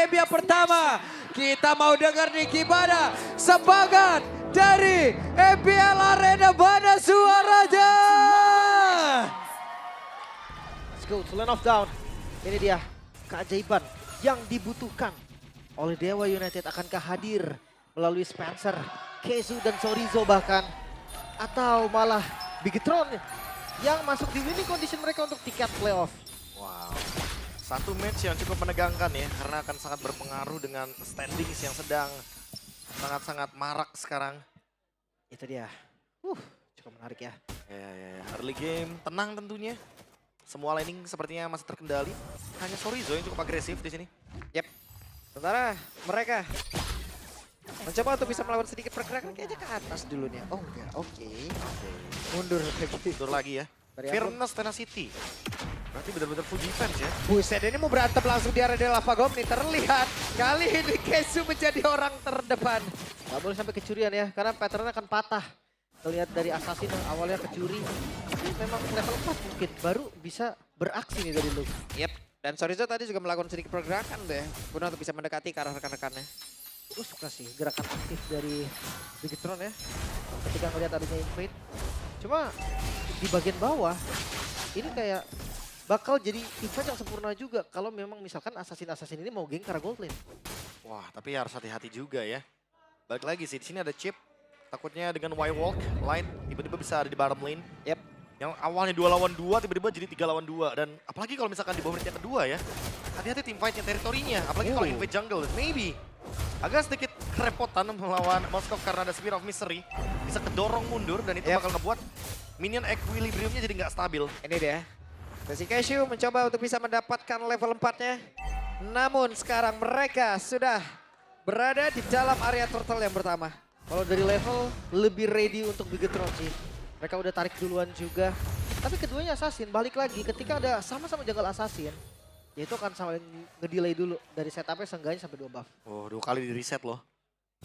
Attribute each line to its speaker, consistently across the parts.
Speaker 1: game yang pertama. Kita mau dengar nih gimana semangat dari MPL Arena. Mana suaranya?
Speaker 2: Let's go to lane of down. Ini dia keajaiban yang dibutuhkan oleh Dewa United. Akankah hadir melalui Spencer, Kezu dan Chorizo bahkan? Atau malah Bigetron yang masuk di winning condition mereka untuk tiket playoff?
Speaker 3: Wow, satu match yang cukup menegangkan ya, karena akan sangat berpengaruh dengan standings yang sedang sangat-sangat marak sekarang.
Speaker 2: Itu dia. Cukup menarik ya.
Speaker 3: Ya. Early game tenang tentunya. Semua laning sepertinya masih terkendali. Hanya Chorizo yang cukup agresif di sini.
Speaker 2: Yep. Sementara mereka mencoba untuk bisa melawan sedikit pergerakan kayaknya ke atas dulu nih. Oh enggak, oke. Mundur lagi.
Speaker 3: Mundur lagi ya. Fearless Tenacity. Berarti benar-benar full defense ya.
Speaker 1: Buset, ini mau berantem langsung di area Lava Gom nih. Terlihat kali ini Kesu menjadi orang terdepan.
Speaker 2: Gak boleh sampai kecurian ya, karena patternnya akan patah. Terlihat dari Assassin yang awalnya kecuri. Ini memang level 4 mungkin, baru bisa beraksi nih dari Luke.
Speaker 1: Yep, dan Chorizo tadi juga melakukan sedikit pergerakan deh. Guna untuk bisa mendekati ke arah rekan-rekannya.
Speaker 2: Gue suka sih gerakan aktif dari Bigetron ya. Ketika ngeliat adanya invade. Cuma di bagian bawah, ini kayak bakal jadi invade yang sempurna juga. Kalau memang misalkan Assassin-Assassin ini mau geng ke arah gold lane.
Speaker 3: Wah, tapi harus hati-hati juga ya. Balik lagi sih, di sini ada chip. Takutnya dengan Y-Walk, line tiba-tiba bisa ada di bottom lane.
Speaker 2: Yep.
Speaker 3: Yang awalnya 2 lawan 2 tiba-tiba jadi 3 lawan 2. Dan apalagi kalau misalkan di bawah menit yang kedua ya. Hati-hati tim fight-nya teritorinya. Apalagi kalau invade jungle, maybe. Agak sedikit kerepotan melawan Moskov karena ada Spear of Misery. Bisa kedorong mundur dan itu bakal ngebuat minion equilibriumnya jadi nggak stabil.
Speaker 1: Ini dia. Messi Cashew mencoba untuk bisa mendapatkan level 4-nya. Namun sekarang mereka sudah berada di dalam area turtle yang pertama.
Speaker 2: Kalau dari level lebih ready untuk Bigetron sih. Mereka udah tarik duluan juga. Tapi keduanya Assassin balik lagi ketika ada sama-sama jungle Assassin. Ya itu akan sama ngedelay dulu dari setupnya seenggaknya sampai 2 buff.
Speaker 3: Oh, 2 kali di reset loh.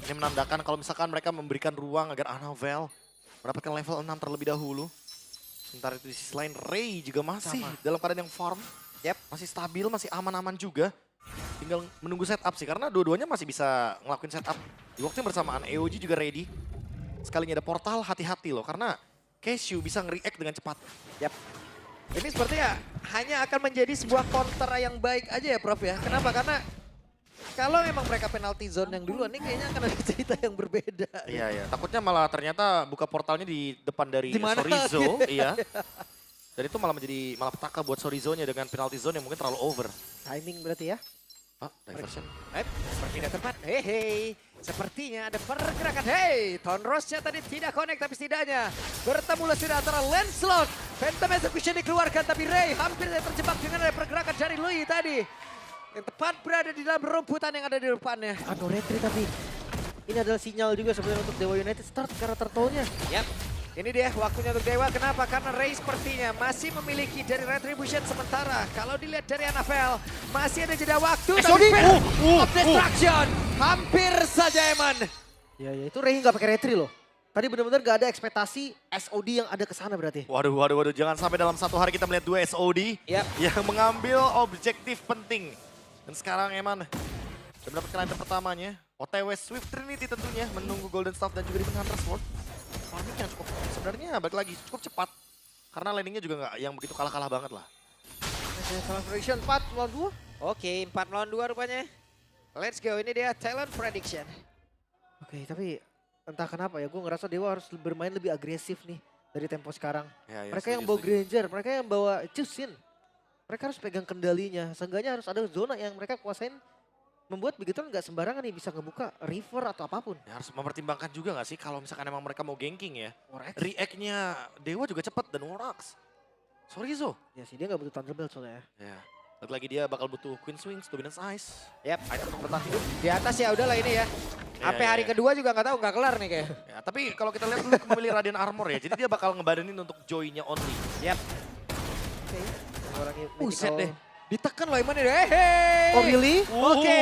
Speaker 3: Ini menandakan kalau misalkan mereka memberikan ruang agar Annabelle mendapatkan level 6 terlebih dahulu. Sementara itu di sisi lain Ray juga masih dalam keadaan yang farm.
Speaker 1: Yep,
Speaker 3: masih stabil, masih aman-aman juga. Tinggal menunggu setup sih, karena dua-duanya masih bisa ngelakuin setup. Di waktu yang bersamaan, EOG juga ready. Sekalinya ada portal, hati-hati loh, karena Cashew bisa nge-react dengan cepat.
Speaker 1: Yap. Ini sepertinya hanya akan menjadi sebuah counter yang baik aja ya Prof ya. Kenapa? Karena kalau memang mereka penalty zone yang duluan, ini kayaknya akan ada cerita yang berbeda.
Speaker 3: Iya. Takutnya malah ternyata buka portalnya di depan dari Chorizo. Iya. Dan itu malah menjadi malapetaka buat Chorizo-nya dengan penalty zone yang mungkin terlalu over.
Speaker 2: Timing berarti ya.
Speaker 3: Diversion.
Speaker 1: Sepertinya tepat. Hei. Sepertinya ada pergerakan. Hei, Tonrosnya tadi tidak connect tapi setidaknya bertemu sudah antara Lancelot. Phantom Execution dikeluarkan tapi Ray hampir terjebak dengan ada pergerakan dari Lui tadi. Yang tepat berada di dalam rumputan yang ada di depannya.
Speaker 2: Aduh retri tapi ini adalah sinyal juga sebenarnya untuk Dewa United start karena turtle-nya.
Speaker 1: Yap. Ini dia waktunya untuk Dewa. Kenapa? Karena Ray sepertinya masih memiliki dari Retribution sementara. Kalau dilihat dari Annabelle, masih ada jeda waktu. Of Destruction. Hampir saja Eman.
Speaker 2: Ya itu Ray nggak pakai retri loh. Tadi benar-benar gak ada ekspektasi SOD yang ada ke sana berarti.
Speaker 3: Waduh. Jangan sampai dalam satu hari kita melihat 2 SOD yang mengambil objektif penting. Dan sekarang Eman sudah mendapatkan item pertamanya. OTW Swift Trinity tentunya menunggu Golden Staff dan juga Demon Hunter's Sword. Farming yang cukup sebenarnya balik lagi cukup cepat. Karena landingnya juga nggak yang begitu kalah-kalah banget lah.
Speaker 2: Celebration 4 lawan 2.
Speaker 1: Oke, 4 lawan 2 rupanya. Let's go, ini dia talent prediction.
Speaker 2: Oke, tapi entah kenapa ya gue ngerasa Dewa harus bermain lebih agresif nih dari tempo sekarang.
Speaker 3: Ya,
Speaker 2: mereka yang bawa Granger, mereka yang bawa Chusin. Mereka harus pegang kendalinya. Seenggaknya harus ada zona yang mereka kuasain. Membuat begitu nggak sembarangan nih bisa ngebuka river atau apapun.
Speaker 3: Ya, harus mempertimbangkan juga nggak sih kalau misalkan emang mereka mau ganking ya. React-nya Dewa juga cepet dan Warax. Chorizo.
Speaker 2: Ya sih dia nggak butuh Thunderbolt soalnya
Speaker 3: ya. Lagi lagi dia bakal butuh Queen Swings, Dominance Ice.
Speaker 1: Yap.
Speaker 3: Item untuk bertahan hidup.
Speaker 1: Di atas ya udahlah ini ya. Sampai hari kedua juga nggak tahu nggak kelar nih kayak.
Speaker 3: Ya, tapi kalau kita lihat dulu memilih Radiant Armor ya. Jadi dia bakal ngebadanin untuk joy-nya only.
Speaker 1: Yap.
Speaker 2: Oke.
Speaker 1: Buset deh. Ditekan loh Iman ini. Hehehe.
Speaker 2: Oh really?
Speaker 1: Oke.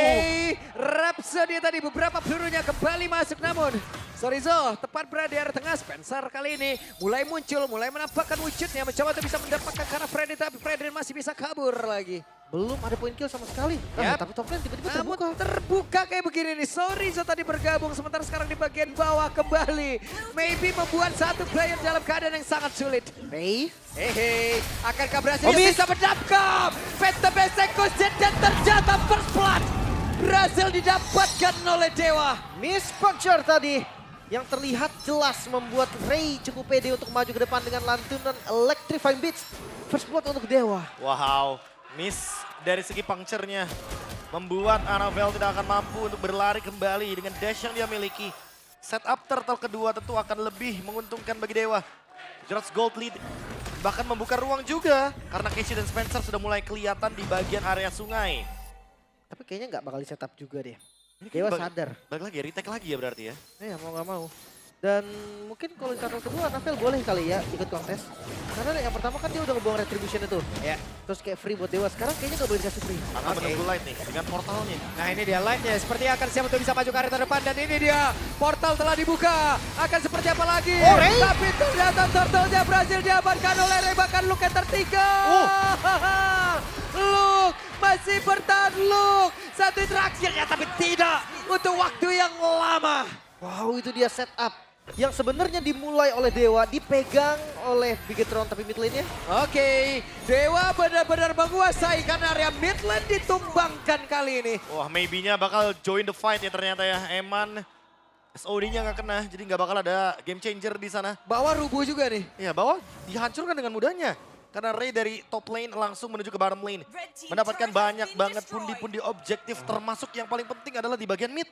Speaker 1: Rhapsody tadi beberapa pelurunya kembali masuk namun. Chorizo tepat berada di area tengah. Spencer kali ini mulai muncul, mulai menampakkan wujudnya. Mencoba untuk bisa mendapatkan karena Freddy tapi Freddy masih bisa kabur lagi.
Speaker 2: Belum ada point kill sama sekali.
Speaker 1: Yap.
Speaker 2: Tapi top lane tiba-tiba
Speaker 1: Namun
Speaker 2: terbuka.
Speaker 1: terbuka kayak begini nih. Sorizo tadi bergabung sementara sekarang di bagian bawah kembali. Maybe membuat satu player dalam keadaan yang sangat sulit.
Speaker 2: Ray.
Speaker 1: Hehe, akankah berhasil
Speaker 2: Miss.
Speaker 1: bisa mendapatkan? Phantom Execution dan terjatuh first blood. Berhasil didapatkan oleh Dewa.
Speaker 2: Miss puncture tadi yang terlihat jelas membuat Ray cukup pede untuk maju ke depan dengan lantunan Electrifying Beats. First blood untuk Dewa.
Speaker 3: Wow, miss dari segi puncture-nya membuat Annabelle tidak akan mampu untuk berlari kembali dengan dash yang dia miliki. Setup turtle kedua tentu akan lebih menguntungkan bagi Dewa. Jurassic Gold lead bahkan membuka ruang juga karena Casey dan Spencer sudah mulai kelihatan di bagian area sungai.
Speaker 2: Tapi kayaknya nggak bakal di setup juga deh.
Speaker 3: Ini
Speaker 2: Dewa
Speaker 3: kayaknya
Speaker 2: sadar.
Speaker 3: Balik lagi ya, retake lagi ya berarti ya.
Speaker 2: Ya mau nggak mau. Dan mungkin kalau di turtle kedua Annabelle boleh kali ya ikut kontes. Karena yang pertama kan dia udah ngebuang retribution itu.
Speaker 1: Ya.
Speaker 2: Terus kayak free buat Dewa. Sekarang kayaknya nggak boleh dikasih free.
Speaker 3: Akan menunggu light nih dengan portalnya.
Speaker 1: Nah ini dia light-nya, sepertinya akan siap untuk bisa maju ke area terdepan. Dan ini dia, portal telah dibuka. Akan seperti apa lagi?
Speaker 2: Oh, Ray.
Speaker 1: Tapi ternyata turtle-nya berhasil diamankan oleh Ray, bahkan Luke yang tertinggal. Luke masih bertahan Luke. Satu interaksi tapi tidak untuk waktu yang lama.
Speaker 2: Wow, itu dia setup. Yang sebenarnya dimulai oleh Dewa, dipegang oleh Bigetron tapi mid lane-nya.
Speaker 1: Oke, Dewa benar-benar menguasai karena area mid lane ditumbangkan kali ini.
Speaker 3: Wah, maybe-nya bakal join the fight ya ternyata ya. Eman SOD-nya nggak kena, jadi nggak bakal ada game changer di sana.
Speaker 1: Bawah rubuh juga nih.
Speaker 3: Ya, bawah dihancurkan dengan mudahnya. Karena Ray dari top lane langsung menuju ke bottom lane. Mendapatkan banyak banget pundi-pundi objektif, termasuk yang paling penting adalah di bagian mid.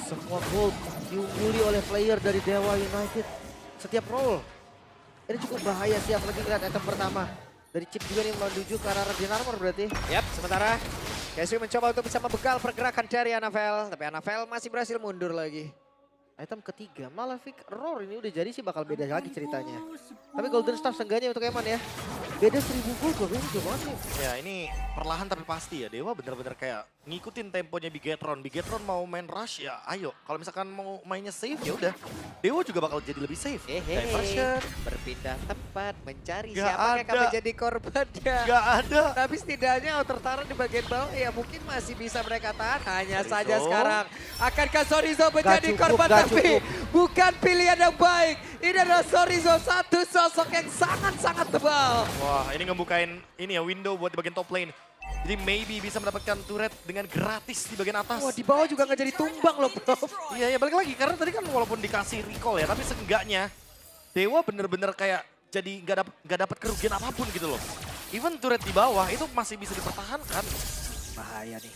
Speaker 2: Semua gold diungguli oleh player dari Dewa United. Setiap roll. Ini cukup bahaya sih, apalagi ngeliat item pertama. Dari chip juga nih menuju ke arah Radiant Armor berarti.
Speaker 1: Yap, sementara Casey mencoba untuk bisa membegal pergerakan dari Annabelle. Tapi Annabelle masih berhasil mundur lagi.
Speaker 2: Item ketiga, Malefic Roar ini udah jadi sih bakal beda lagi ceritanya. Tapi Golden Staff seenggaknya untuk Eman ya. Beda 1000 gold loh, ini jauh banget nih.
Speaker 3: Ya ini perlahan tapi pasti ya. Dewa bener-bener kayak ngikutin temponya Bigetron. Bigetron mau main rush ya ayo. Kalau misalkan mau mainnya safe ya udah. Dewa juga bakal jadi lebih safe. Diversion.
Speaker 1: Berpindah tempat, mencari
Speaker 3: Gak
Speaker 1: siapa yang akan
Speaker 3: ada.
Speaker 1: menjadi korbannya.
Speaker 3: Gak ada.
Speaker 1: Tapi setidaknya outer turret di bagian bawah ya mungkin masih bisa mereka tahan. Hanya
Speaker 3: Sorizo.
Speaker 1: saja sekarang akankah Sorizo menjadi
Speaker 2: cukup,
Speaker 1: korban
Speaker 2: gak
Speaker 1: tapi
Speaker 2: cukup.
Speaker 1: bukan pilihan yang baik. Ini adalah Sorizo, satu sosok yang sangat-sangat tebal.
Speaker 3: Wah ini ngebukain ini ya window buat di bagian top lane. Jadi maybe bisa mendapatkan turret dengan gratis di bagian atas.
Speaker 1: Wah di bawah juga nggak jadi tumbang loh bro.
Speaker 3: Iya ya balik lagi karena tadi kan walaupun dikasih recall ya tapi seenggaknya Dewa bener-bener kayak jadi nggak dapat kerugian apapun gitu loh. Even turret di bawah itu masih bisa dipertahankan.
Speaker 2: Bahaya nih.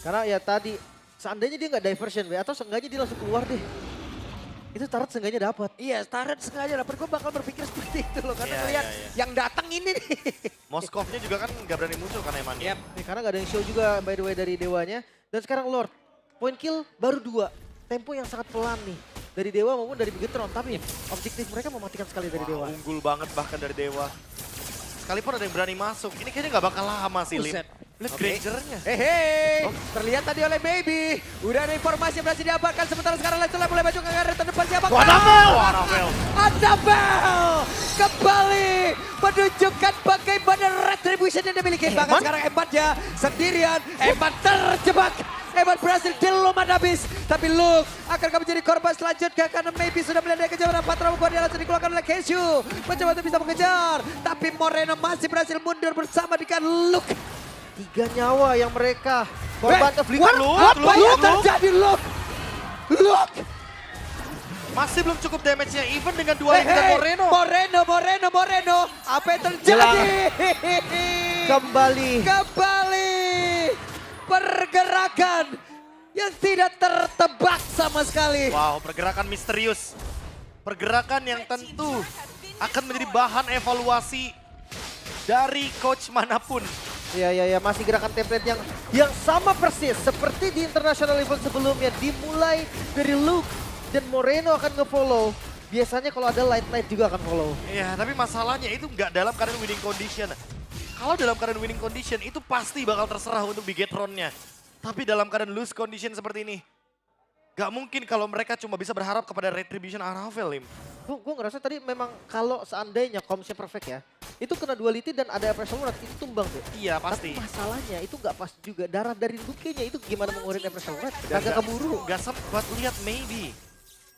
Speaker 2: Karena ya tadi, seandainya dia nggak diversion be, atau seenggaknya dia langsung keluar deh. Itu turret seenggaknya dapat.
Speaker 1: Iya, turret sengaja dapat. Gue bakal berpikir seperti itu loh. Karena
Speaker 3: Iya,
Speaker 1: melihat
Speaker 3: iya, iya.
Speaker 1: yang datang ini nih.
Speaker 3: Moskovnya juga kan nggak berani muncul kan Eman.
Speaker 1: Yap.
Speaker 2: Nih, karena nggak ada yang show juga by the way dari Dewanya. Dan sekarang Lord, point kill baru 2. Tempo yang sangat pelan nih. Dari Dewa maupun dari Bigetron. Tapi objektif mereka mematikan sekali dari Dewa.
Speaker 3: Unggul banget bahkan dari Dewa. Sekalipun ada yang berani masuk, ini kayaknya nggak bakal lama sih Lim.
Speaker 1: Buset.
Speaker 3: Lihat
Speaker 1: Oke.
Speaker 3: Grangernya.
Speaker 1: Hehe,
Speaker 3: Oh.
Speaker 1: terlihat tadi oleh Baby. Udah ada informasi yang berhasil diabarkan. Sementara sekarang Lensler mulai maju ke area terdepan. Siapa?
Speaker 3: Wah, Annabelle!
Speaker 1: Annabelle kembali menunjukkan bagaimana retribution yang dimiliki. Bahkan
Speaker 2: Eman?
Speaker 1: sekarang Eman-nya sendirian. Eman terjebak. Eman berhasil dilumat habis. Tapi Luke akan menjadi korban selanjutnya karena Maybe sudah melihat kejaran Patra membuat dia langsung dikeluarkan oleh Keshu. Mencoba untuk bisa mengejar. Tapi Moreno masih berhasil mundur bersama dengan Luke.
Speaker 2: 3 nyawa yang mereka korban ke Flicker.
Speaker 1: Apa yang terjadi Luke? Luke!
Speaker 3: Masih belum cukup damage-nya, even dengan dua dengan Moreno.
Speaker 1: Moreno. Apa yang terjadi?
Speaker 2: Kembali.
Speaker 1: Pergerakan yang tidak tertebak sama sekali.
Speaker 3: Wow, pergerakan misterius. Pergerakan yang tentu akan menjadi bahan evaluasi dari coach manapun.
Speaker 2: Ya, masih gerakan template yang sama persis seperti di international event sebelumnya. Dimulai dari Luke dan Moreno akan nge-follow. Biasanya kalau ada light juga akan follow.
Speaker 3: Ya, tapi masalahnya itu nggak dalam keadaan winning condition. Kalau dalam keadaan winning condition itu pasti bakal terserah untuk Bigetron-nya. Tapi dalam keadaan lose condition seperti ini, Gak mungkin kalau mereka cuma bisa berharap kepada Retribution Aravel, Lim.
Speaker 2: Gue ngerasa tadi memang kalau seandainya komsnya perfect ya, itu kena duality dan ada pressure load itu tumbang tuh.
Speaker 3: Iya pasti.
Speaker 2: Tapi masalahnya itu gak pas juga, darah dari Luke-nya itu gimana mengurangi pressure load,
Speaker 3: Dan
Speaker 2: agak keburu.
Speaker 3: Gak sempat lihat maybe.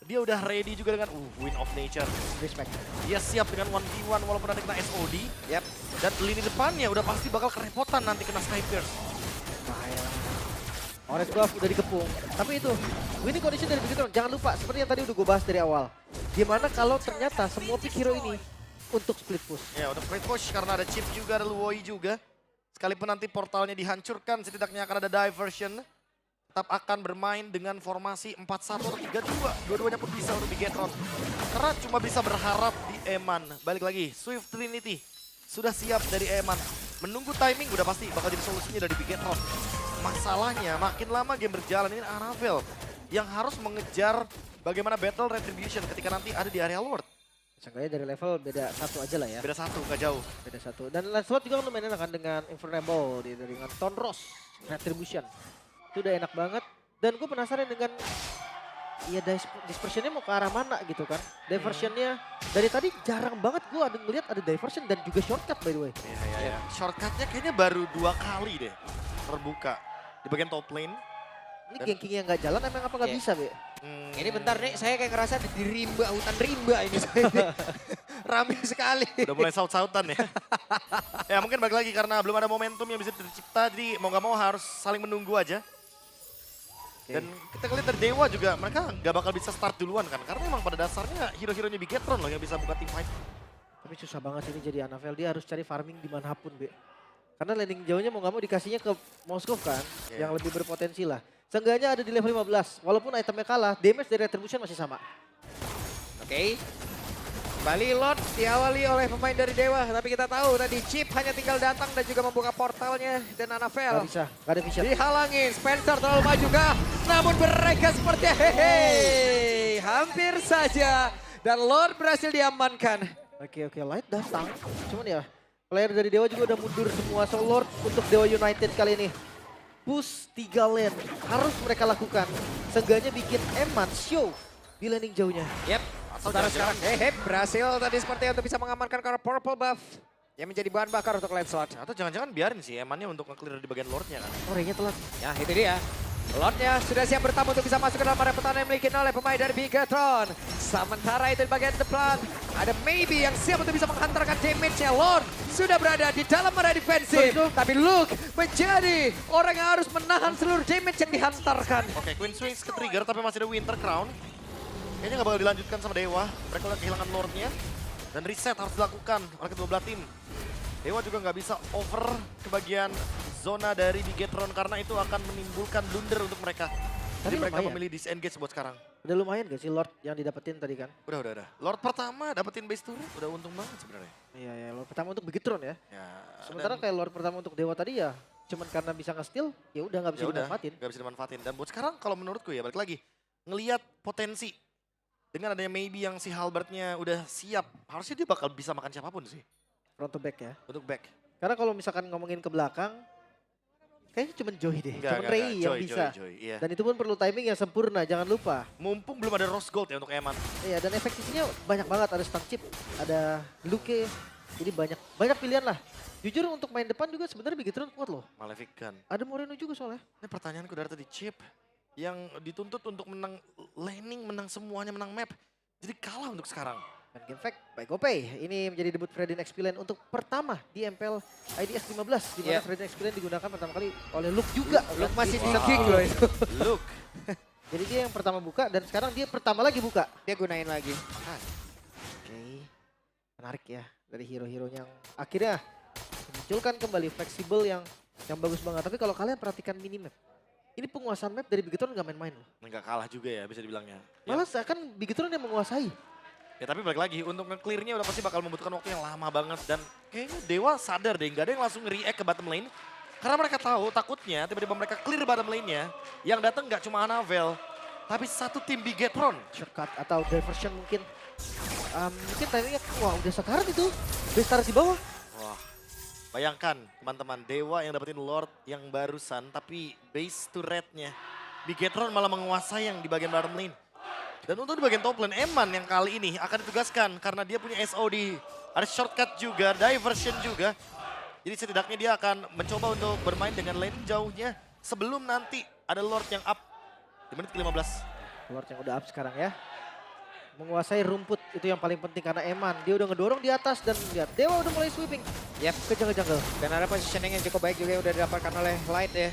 Speaker 3: Dia udah ready juga dengan Wind of Nature.
Speaker 2: Respect.
Speaker 3: Dia siap dengan 1v1 walaupun nanti kena SOD.
Speaker 1: Yap.
Speaker 3: Dan lini depannya udah pasti bakal kerepotan nanti kena Sky Pierce.
Speaker 2: Bahaya. Orange Buff udah dikepung. Tapi itu, winning condition dari Bigetron, jangan lupa seperti yang tadi udah gue bahas dari awal. Gimana kalau ternyata semua pick hero ini untuk split push.
Speaker 3: Ya udah split push karena ada Chip juga, ada Luoi juga. Sekalipun nanti portalnya dihancurkan, setidaknya akan ada diversion. Tetap akan bermain dengan formasi 4-1 atau 3-2. Dua-duanya pun bisa untuk Bigetron. Karena cuma bisa berharap di Eman. Balik lagi, Swift Trinity sudah siap dari Eman. Menunggu timing udah pasti bakal jadi solusinya dari Bigetron. Masalahnya makin lama game berjalan ini Aravel yang harus mengejar bagaimana battle retribution ketika nanti ada di area Lord.
Speaker 2: Seenggaknya dari level beda satu aja lah ya.
Speaker 3: Beda satu, gak jauh.
Speaker 2: Beda satu. Dan Lancelot juga kan lumayan enak kan dengan Invulnerable, dengan Tonros, Retribution. Itu udah enak banget. Dan gue penasaran dengan ya dispersionnya mau ke arah mana gitu kan. Diversionnya dari tadi jarang banget gue ada ngeliat ada diversion dan juga shortcut by the way.
Speaker 3: Iya. Shortcutnya kayaknya baru 2 kali deh terbuka di bagian top lane.
Speaker 2: Ini ganking yang nggak jalan emang apa nggak bisa, Be?
Speaker 1: Ini bentar nih, saya kayak ngerasa di rimba, hutan rimba ini saya. Rame sekali.
Speaker 3: Udah mulai saut-sautan ya. Ya mungkin balik lagi karena belum ada momentum yang bisa tercipta, jadi mau gak mau harus saling menunggu aja. Dan kita ngeliat dari Dewa juga, mereka gak bakal bisa start duluan kan. Karena emang pada dasarnya hero-heronya Bigetron loh yang bisa buka team fight.
Speaker 2: Tapi susah banget ini jadi Anavel, dia harus cari farming dimanapun, Be. Karena landing jauhnya mau gak mau dikasihnya ke Moskov kan, yang lebih berpotensi lah. Seenggaknya ada di level 15, walaupun itemnya kalah, damage dari Retribution masih sama.
Speaker 1: Oke. Kembali Lord diawali oleh pemain dari Dewa, tapi kita tahu tadi Chip hanya tinggal datang dan juga membuka portalnya dan Anavel.
Speaker 2: Gak bisa, gak ada vision.
Speaker 1: Dihalangin, Spencer terlalu maju kah? Namun mereka seperti hampir saja. Dan Lord berhasil diamankan.
Speaker 2: Oke, Light datang. Cuman ya, player dari Dewa juga udah mundur semua. So Lord untuk Dewa United kali ini. Push 3 lane, harus mereka lakukan. Seenggaknya bikin Eman show di landing jauhnya.
Speaker 1: Yep. Sementara sekarang berhasil tadi seperti untuk bisa mengamankan karena purple buff yang menjadi bahan bakar untuk Lancelot.
Speaker 3: Atau jangan-jangan biarin sih Emannya untuk nge-clear di bagian Lordnya kan.
Speaker 2: Oh, Rey-nya telat.
Speaker 1: Ya itu dia. Lordnya sudah siap bertamu untuk bisa masuk ke dalam area pertahanan yang dimiliki oleh pemain dari Bigetron. Sementara itu di bagian depan ada Maybe yang siap untuk bisa menghantarkan damage-nya. Lord sudah berada di dalam area defensif. Tapi Luke menjadi orang yang harus menahan seluruh damage yang dihantarkan.
Speaker 3: Oke, Queen Swings ke-trigger tapi masih ada Winter Crown. Kayaknya gak bakal dilanjutkan sama Dewa. Mereka udah kehilangan Lordnya. Dan reset harus dilakukan oleh kedua belah tim. Dewa juga nggak bisa over ke bagian zona dari Bigetron karena itu akan menimbulkan blunder untuk mereka. Jadi mereka memilih disengage buat sekarang.
Speaker 2: Udah lumayan gak sih Lord yang didapetin tadi kan?
Speaker 3: Udah. Lord pertama dapetin base turret udah untung banget sebenarnya.
Speaker 2: Iya, Lord pertama untuk Bigetron ya. Sementara
Speaker 3: dan
Speaker 2: kayak Lord pertama untuk Dewa tadi ya cuman karena bisa nge-steal ya udah nggak bisa dimanfaatin.
Speaker 3: Gak bisa dimanfaatin. Dan buat sekarang kalau menurutku ya balik lagi. Ngelihat potensi. Dengan adanya maybe yang si Halbertnya udah siap. Harusnya dia bakal bisa makan siapapun sih.
Speaker 2: Front to back ya.
Speaker 3: Untuk back.
Speaker 2: Karena kalau misalkan ngomongin ke belakang. Kayaknya cuma Joy deh. Cuma Rey yang bisa.
Speaker 3: Joy, iya.
Speaker 2: Dan itu pun perlu timing yang sempurna, jangan lupa.
Speaker 3: Mumpung belum ada Rose Gold ya untuk Eman.
Speaker 2: Iya, dan efektifnya banyak banget. Ada Stun Chip, ada Luke. Jadi banyak pilihan lah. Jujur untuk main depan juga sebenarnya Bigetron kuat loh.
Speaker 3: Maleficent.
Speaker 2: Ada Moreno juga soalnya.
Speaker 3: Ini pertanyaanku dari tadi Chip. Yang dituntut untuk menang laning, menang semuanya, menang map. Jadi kalah untuk sekarang.
Speaker 2: Dan game fact, by GoPay. Ini menjadi debut Fredin X-Pillen untuk pertama di MPL IDS 15. Di mana Fredin X-Pillen digunakan pertama kali oleh Luke juga.
Speaker 1: Luke masih bisa kick loh itu.
Speaker 3: Luke.
Speaker 2: Jadi dia yang pertama buka dan sekarang dia pertama lagi buka.
Speaker 1: Dia gunain lagi.
Speaker 2: Oke. Menarik ya dari hero-hero yang akhirnya munculkan kembali fleksibel yang bagus banget. Tapi kalau kalian perhatikan minimap. Ini penguasaan map dari Bigetron nggak main-main loh.
Speaker 3: Nggak kalah juga ya bisa dibilangnya.
Speaker 2: Malah seakan Bigetron yang menguasai.
Speaker 3: Ya tapi balik lagi, untuk nge-clearnya udah pasti bakal membutuhkan waktu yang lama banget. Dan kayaknya Dewa sadar deh, nggak ada yang langsung react ke bottom lane. Karena mereka tahu takutnya tiba-tiba mereka clear bottom lane-nya. Yang datang nggak cuma Anavel, tapi satu tim Bigetron.
Speaker 2: Shortcut atau diversion mungkin. Mungkin timingnya, wah udah sekarat itu. Base di bawah.
Speaker 3: Wah, bayangkan teman-teman, Dewa yang dapetin Lord yang barusan, tapi base turret-nya Bigetron malah menguasai yang di bagian bottom lane. Dan untuk di bagian top lane, Eman yang kali ini akan ditugaskan karena dia punya SOD. Ada shortcut juga, diversion juga. Jadi setidaknya dia akan mencoba untuk bermain dengan lane jauhnya sebelum nanti ada Lord yang up di menit ke-15.
Speaker 2: Lord yang udah up sekarang ya. Menguasai rumput itu yang paling penting karena Eman dia udah ngedorong di atas dan lihat Dewa udah mulai sweeping.
Speaker 1: Yap,
Speaker 2: Ke jungle.
Speaker 1: dan ada positioning yang cukup baik juga yang udah didapatkan oleh Light ya.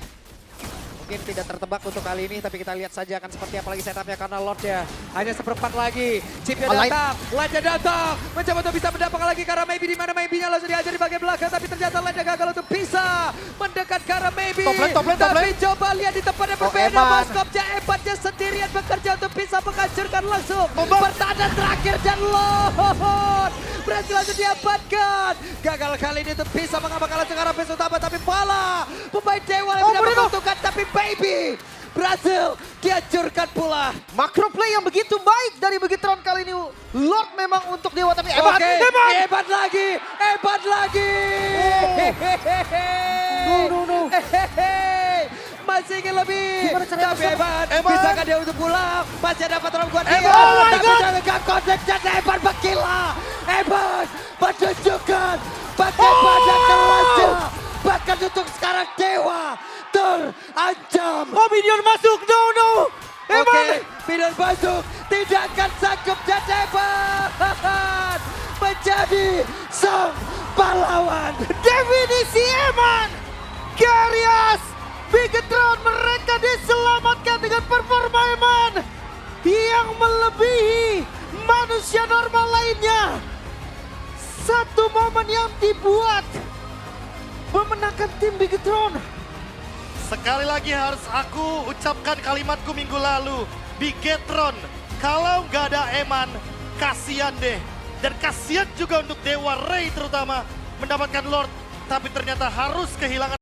Speaker 1: Mungkin tidak tertebak untuk kali ini, tapi kita lihat saja akan seperti apa lagi setupnya karena Lord-nya hanya seperempat lagi. Chipnya datang, Light-nya datang, mencoba untuk bisa mendapatkan lagi karena Maybe di mana Maybe-nya langsung diajar di bagian belakang, tapi ternyata Light-nya gagal untuk bisa mendekat karena Maybe.
Speaker 3: Top lane.
Speaker 1: Tapi coba lihat di tempat yang berbeda,
Speaker 2: Eman.
Speaker 1: Moskopnya Emannya sendirian bekerja untuk bisa menghancurkan langsung. Pertahanan terakhir dan Lord berhasil langsung diamankan. Gagal kali ini untuk bisa mengamankan langsung arah base utama, tapi malah pemain Dewa yang tidak menguntungkan, tapi Baby berhasil dihancurkan pula.
Speaker 2: Macro play yang begitu baik dari Bigetron kali ini. Lord memang untuk Dewa tapi Eman.
Speaker 1: Oke,
Speaker 2: Eman!
Speaker 1: hebat lagi, hebat lagi.
Speaker 2: No.
Speaker 1: Masih ingin lebih.
Speaker 2: Gimana caranya
Speaker 1: Tapi
Speaker 2: Eman?
Speaker 1: Eman, bisakah dia untuk pulang? Masih dapat orang kuat dia.
Speaker 2: Oh my
Speaker 1: Tapi
Speaker 2: God!
Speaker 1: jangan gak kontak dan Eman bergila. Eman menunjukkan bagaimana kelasnya. Bahkan untuk sekarang Dewa terancam.
Speaker 2: Oh, Minion masuk. No. Eman.
Speaker 1: Oke, Minion masuk. Tidak akan sanggup dan Eman menjadi sang pahlawan.
Speaker 2: Definisi Eman. Garias. Bigetron mereka diselamatkan dengan performa Eman yang melebihi manusia normal lainnya. Satu momen yang dibuat memenangkan tim Bigetron.
Speaker 3: Sekali lagi harus aku ucapkan kalimatku minggu lalu. Bigetron, kalau nggak ada Eman, kasihan deh. Dan kasihan juga untuk Dewa Ray terutama mendapatkan Lord. Tapi ternyata harus kehilangan